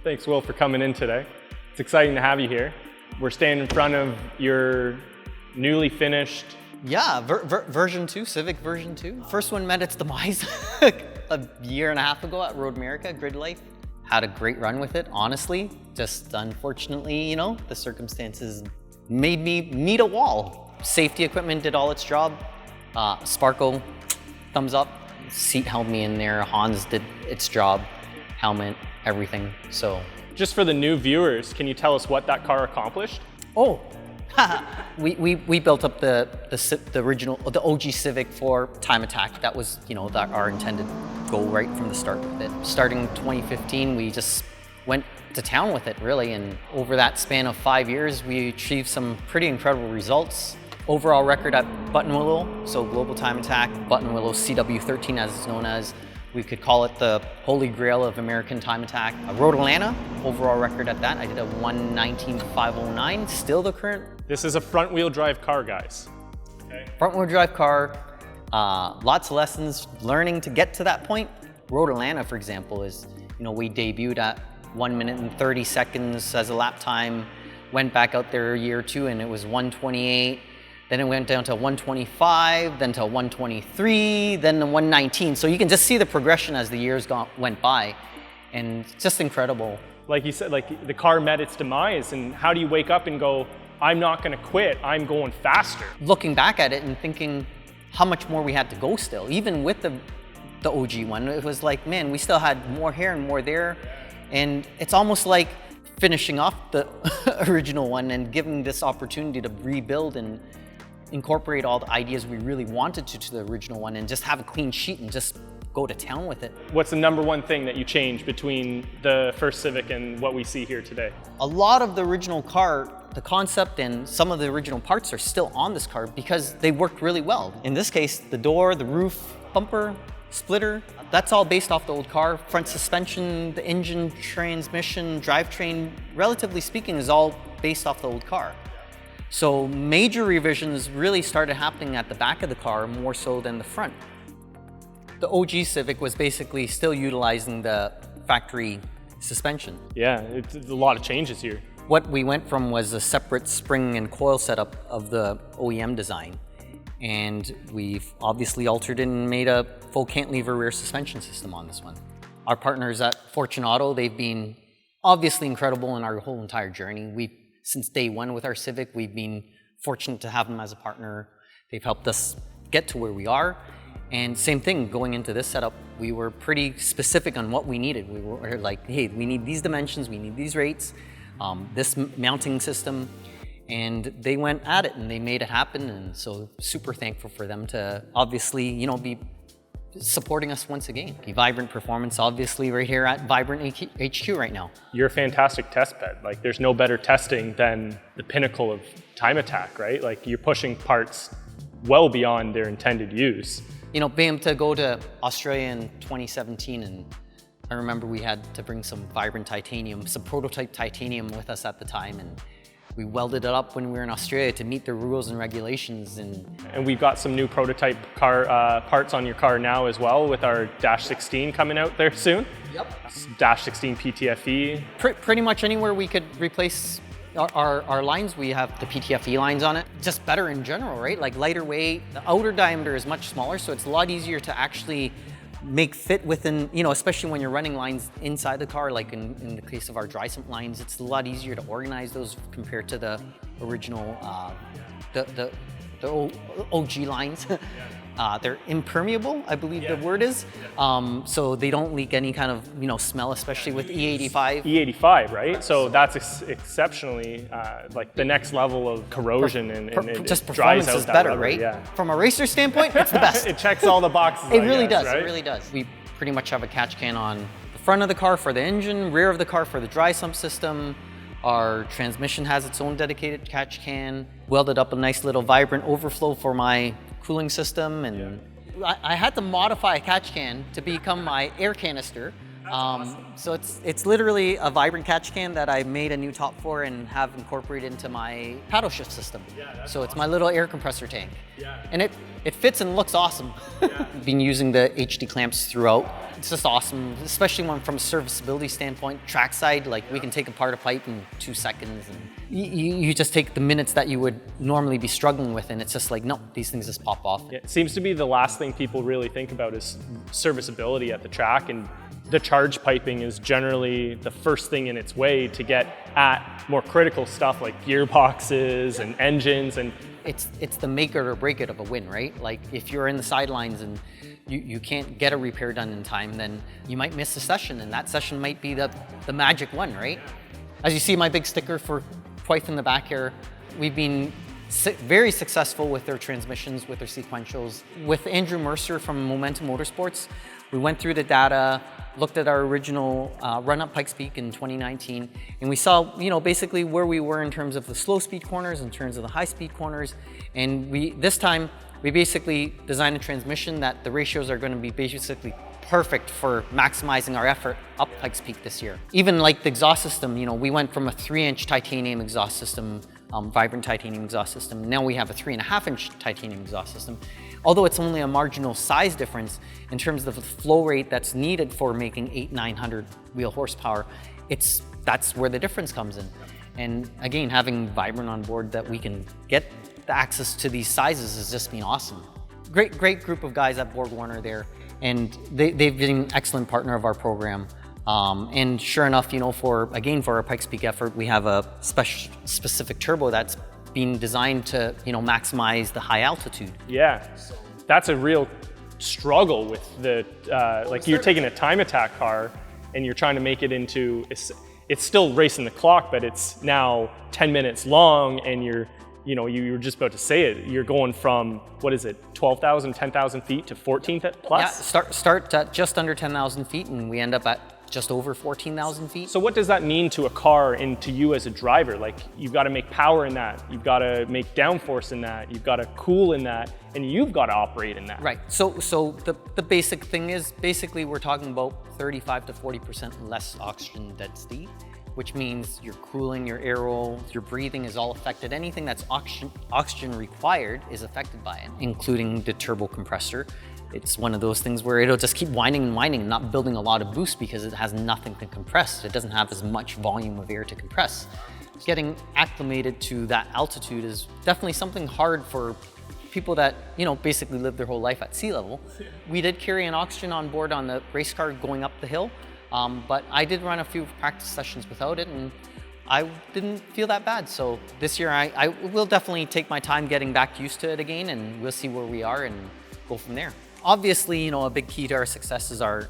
Thanks, Will, for coming in today. It's exciting to have you here. We're standing in front of your newly finished... Yeah, version 2, Civic version 2. First one met its demise a year and a half ago at Road America, Grid Life. Had a great run with it, honestly. Just unfortunately, you know, the circumstances made me meet a wall. Safety equipment did all its job. Sparko, thumbs up. Seat held me in there. Hans did its job. Helmet, everything, so. Just for the new viewers, can you tell us what that car accomplished? Oh, we built up the original, the OG Civic for time attack. That was, you know, our intended goal right from the start with it. Starting 2015, we just went to town with it, really, and over that span of 5 years, we achieved some pretty incredible results. Overall record at Buttonwillow, so Global Time Attack, Buttonwillow CW13 as it's known as. We could call it the holy grail of American time attack. Road Atlanta, overall record at that. I did a 1:19.509, still the current. This is a front wheel drive car, guys. Okay. Front wheel drive car, lots of lessons learning to get to that point. Road Atlanta, for example, is, you know, we debuted at 1 minute and 30 seconds as a lap time, went back out there a year or two and it was 1:28. Then it went down to 1:25, then to 1:23, then to 1:19. So you can just see the progression as the years went by, and it's just incredible. Like you said, like the car met its demise, and how do you wake up and go, I'm not gonna quit, I'm going faster? Looking back at it and thinking how much more we had to go still, even with the OG one, it was like, man, we still had more here and more there. And it's almost like finishing off the original one and giving this opportunity to rebuild and incorporate all the ideas we really wanted to the original one and just have a clean sheet and just go to town with it. What's the number one thing that you changed between the first Civic and what we see here today? A lot of the original car, the concept and some of the original parts are still on this car because they worked really well. In this case, the door, the roof, bumper, splitter, that's all based off the old car. Front suspension, the engine, transmission, drivetrain, relatively speaking, is all based off the old car. So major revisions really started happening at the back of the car more so than the front. The OG Civic was basically still utilizing the factory suspension. Yeah, it's a lot of changes here. What we went from was a separate spring and coil setup of the OEM design. And we've obviously altered it and made a full cantilever rear suspension system on this one. Our partners at Fortune Auto, they've been obviously incredible in our whole entire journey. Since day one with our Civic, we've been fortunate to have them as a partner. They've helped us get to where we are. And same thing, going into this setup, we were pretty specific on what we needed. We were like, hey, we need these dimensions, we need these rates, this mounting system. And they went at it and they made it happen. And so super thankful for them to obviously, you know, be supporting us once again. Vibrant Performance, obviously, right here at Vibrant HQ right now. You're a fantastic test bed. Like, there's no better testing than the pinnacle of time attack, right? Like, you're pushing parts well beyond their intended use. You know, being able to go to Australia in 2017, and I remember we had to bring some Vibrant titanium, some prototype titanium with us at the time, and we welded it up when we were in Australia to meet the rules and regulations. And we've got some new prototype car parts on your car now as well, with our Dash 16 coming out there soon. Yep. Dash 16 PTFE. Pretty much anywhere we could replace our lines, we have the PTFE lines on it. Just better in general, right? Like lighter weight, the outer diameter is much smaller, so it's a lot easier to actually make fit within, you know, especially when you're running lines inside the car, like in the case of our dry sump lines, it's a lot easier to organize those compared to the original, the OG lines. They're impermeable, I believe the word is. So they don't leak any kind of, you know, smell, especially with E85. E85, right? So that's exceptionally like the next level of corrosion and just it dries performance out is that better, rubber, right? Yeah. From a racer standpoint, it's the best. It checks all the boxes. It really does. Right? It really does. We pretty much have a catch can on the front of the car for the engine, rear of the car for the dry sump system. Our transmission has its own dedicated catch can. Welded up a nice little Vibrant overflow for my cooling system, and I had to modify a catch can to become my air canister So it's literally a vibrant catch can that I made a new top for and have incorporated into my paddle shift system. So it's my little air compressor tank. And it fits and looks awesome. Been using the HD clamps throughout. It's just awesome, especially from a serviceability standpoint. Trackside, like we can take apart a pipe in 2 seconds, and you just take the minutes that you would normally be struggling with, and it's just like, no, these things just pop off. It seems to be the last thing people really think about is serviceability at the track, and the charge piping is generally the first thing in its way to get at more critical stuff like gearboxes and engines. And it's the make it or break it of a win, right? Like if you're in the sidelines and you can't get a repair done in time, then you might miss a session, and that session might be the magic one, right? As you see my big sticker for Twife in the back here, we've been very successful with their transmissions, with their sequentials. With Andrew Mercer from Momentum Motorsports, we went through the data, looked at our original run-up Pikes Peak in 2019, and we saw, basically where we were in terms of the slow speed corners, in terms of the high speed corners, and this time we basically designed a transmission that the ratios are going to be basically perfect for maximizing our effort up Pikes Peak this year. Even like the exhaust system, we went from a 3-inch titanium exhaust system, vibrant titanium exhaust system. Now we have a 3.5-inch titanium exhaust system. Although it's only a marginal size difference in terms of the flow rate that's needed for making 800-900 wheel horsepower, that's where the difference comes in. And again, having Vibrant on board that we can get the access to these sizes has just been awesome. Great group of guys at Borg Warner there, and they've been an excellent partner of our program. And sure enough, for our Pikes Peak effort, we have a specific turbo that's been designed to, maximize the high altitude. Yeah, that's a real struggle with the, like you're taking a time attack car and you're trying to make it into, it's still racing the clock, but it's now 10 minutes long, and you were just about to say it, you're going from, 12,000, 10,000 feet to 14,000 plus? Yeah, start at just under 10,000 feet, and we end up at just over 14,000 feet. So what does that mean to a car and to you as a driver? Like, you've got to make power in that, you've got to make downforce in that, you've got to cool in that, and you've got to operate in that. Right, so the basic thing is, basically we're talking about 35 to 40% less oxygen density, which means your cooling, your aero, your breathing is all affected. Anything that's oxygen required is affected by it, including the turbo compressor. It's one of those things where it'll just keep whining and whining and not building a lot of boost because it has nothing to compress. It doesn't have as much volume of air to compress. Getting acclimated to that altitude is definitely something hard for people that, basically live their whole life at sea level. We did carry an oxygen on board on the race car going up the hill, but I did run a few practice sessions without it, and I didn't feel that bad. So this year I will definitely take my time getting back used to it again, and we'll see where we are and go from there. Obviously, a big key to our success is our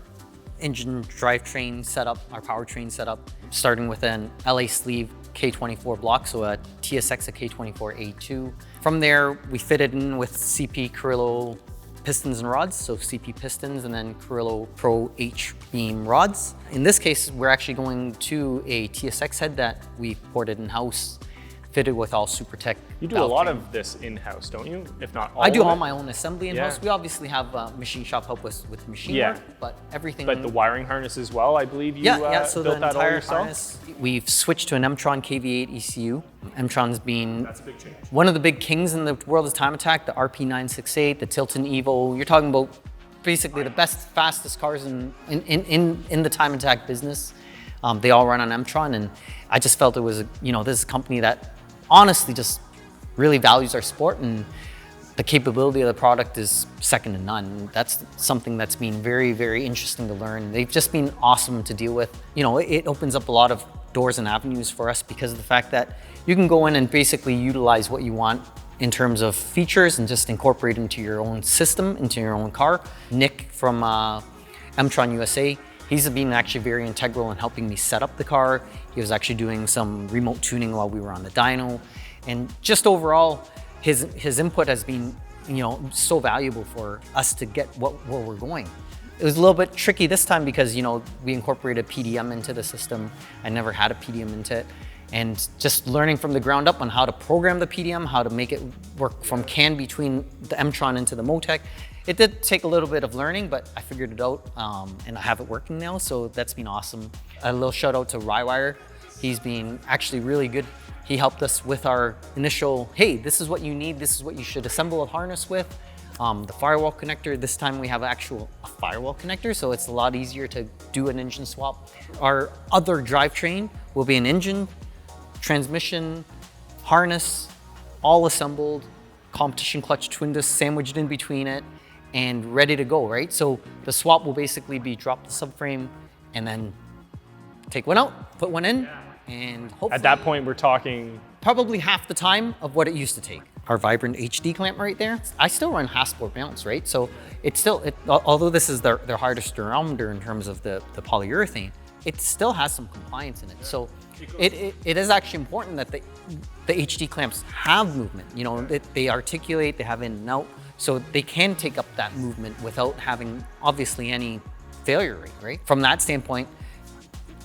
engine drivetrain setup, our powertrain setup, starting with an LA sleeve K24 block, so a TSX a K24A2. From there, we fitted in with CP Carrillo pistons and rods, so CP pistons and then Carrillo Pro H-beam rods. In this case, we're actually going to a TSX head that we ported in-house, fitted with all SuperTech. You do a lot of this in-house, don't you? If not all I do of all it? my own assembly in-house. We obviously have machine shop help with machine work, but everything. But the wiring harness as well, I believe you so built the that all entire yourself? harness. We've switched to an Mtron KV8 ECU. Mtron's been That's a big change. one of the big kings in the world of time attack, the RP968, the Tilton Evo. You're talking about basically the best, fastest cars in the time attack business. They all run on Mtron, and I just felt it was, this is a company that honestly just really values our sport, and the capability of the product is second to none. That's something that's been very, very interesting to learn. They've just been awesome to deal with. It opens up a lot of doors and avenues for us because of the fact that you can go in and basically utilize what you want in terms of features and just incorporate into your own system, into your own car. Nick from Mtron USA, he's been actually very integral in helping me set up the car. He was actually doing some remote tuning while we were on the dyno. And just overall, his input has been, so valuable for us to get where we're going. It was a little bit tricky this time because, we incorporated PDM into the system. I never had a PDM into it. And just learning from the ground up on how to program the PDM, how to make it work from CAN between the M-tron into the Motec. It did take a little bit of learning, but I figured it out, and I have it working now, so that's been awesome. A little shout out to Rywire. He's been actually really good. He helped us with our initial, hey, this is what you need, this is what you should assemble a harness with. The Firewall Connector, this time we have a Firewall Connector, so it's a lot easier to do an engine swap. Our other drivetrain will be an engine, transmission, harness, all assembled, competition clutch twin disc sandwiched in between it, and ready to go, right? So the swap will basically be drop the subframe and then take one out, put one in, and hopefully... At that point, we're talking... Probably half the time of what it used to take. Our Vibrant HD clamp right there, I still run Hasport mounts, right? So it's still, although this is their hardest durometer in terms of the polyurethane, it still has some compliance in it. So it is actually important that the HD clamps have movement. You know, they articulate, they have in and out, so they can take up that movement without having obviously any failure rate, right? From that standpoint,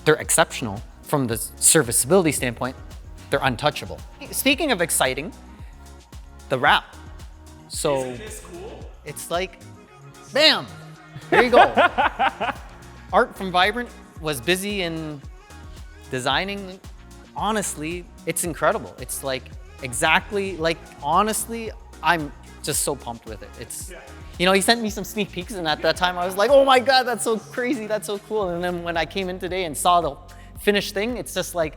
they're exceptional. From the serviceability standpoint, they're untouchable. Speaking of exciting, the wrap. So isn't this cool? It's like, bam, there you go. Art from Vibrant was busy in designing. Honestly, it's incredible. It's like exactly, like honestly, I'm just so pumped with it. It's, you know, he sent me some sneak peeks, and at that time I was like, oh my God, that's so crazy, that's so cool. And then when I came in today and saw the finished thing, it's just like,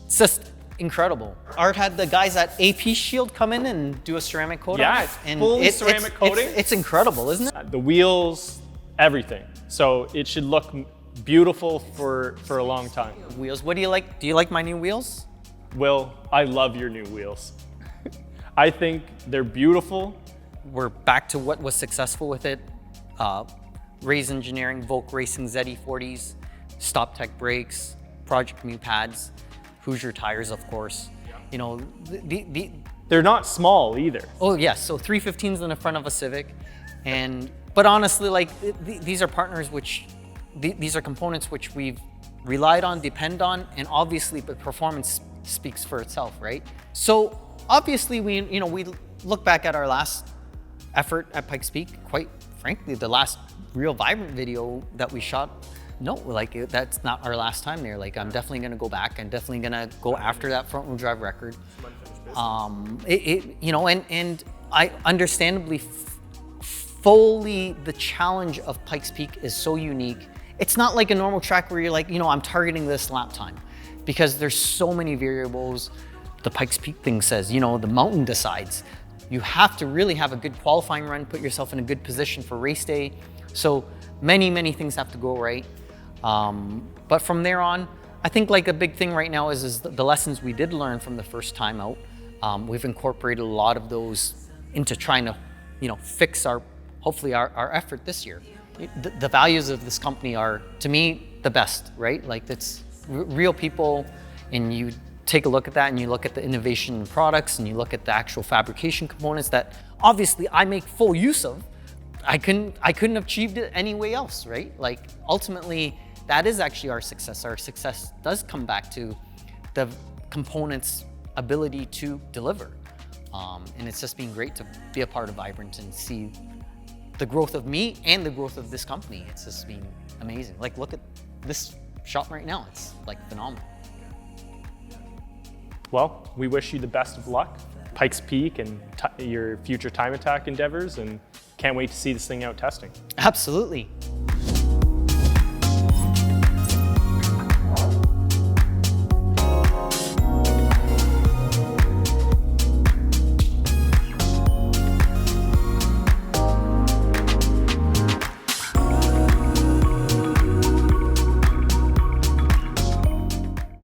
it's just incredible. Art had the guys at AP Shield come in and do a ceramic coat on it. Yeah, fully ceramic coating. It's incredible, isn't it? The wheels, everything. So it should look beautiful for a long time. Wheels, what do you like? Do you like my new wheels? Will, I love your new wheels. I think they're beautiful. We're back to what was successful with it. Raze Engineering, Volk Racing ZE40s, Stop Tech brakes, Project Mu pads, Hoosier tires, of course. You know, they're not small either. Oh yes, so 315s in the front of a Civic, but honestly, like these are partners which, these are components which we've relied on, depend on, and obviously the performance speaks for itself, right? So obviously we look back at our last effort at Pikes Peak. Quite frankly, the last real Vibrant video that we shot. No, like that's not our last time there. Like I'm definitely gonna go back. I'm definitely gonna go after that front wheel drive record. You know, and I understandably fully the challenge of Pikes Peak is so unique. It's not like a normal track where you're like, you know, I'm targeting this lap time, because there's so many variables. The Pikes Peak thing says, you know, the mountain decides. You have to really have a good qualifying run, put yourself in a good position for race day. So many things have to go right. But from there on, I think like a big thing right now is the lessons we did learn from the first time out. We've incorporated a lot of those into trying to, you know, fix hopefully our effort this year. The values of this company are, to me, the best, right? Like it's real people, and you take a look at that and you look at the innovation in products and you look at the actual fabrication components that obviously I make full use of. I couldn't have achieved it any way else, right? Like ultimately, that is actually our success. Our success does come back to the components' ability to deliver. And it's just been great to be a part of Vibrant and see the growth of me and the growth of this company. It's just been amazing. Like look at this shop right now. It's like phenomenal. Well, we wish you the best of luck, Pikes Peak and your future time attack endeavors, and can't wait to see this thing out testing. Absolutely.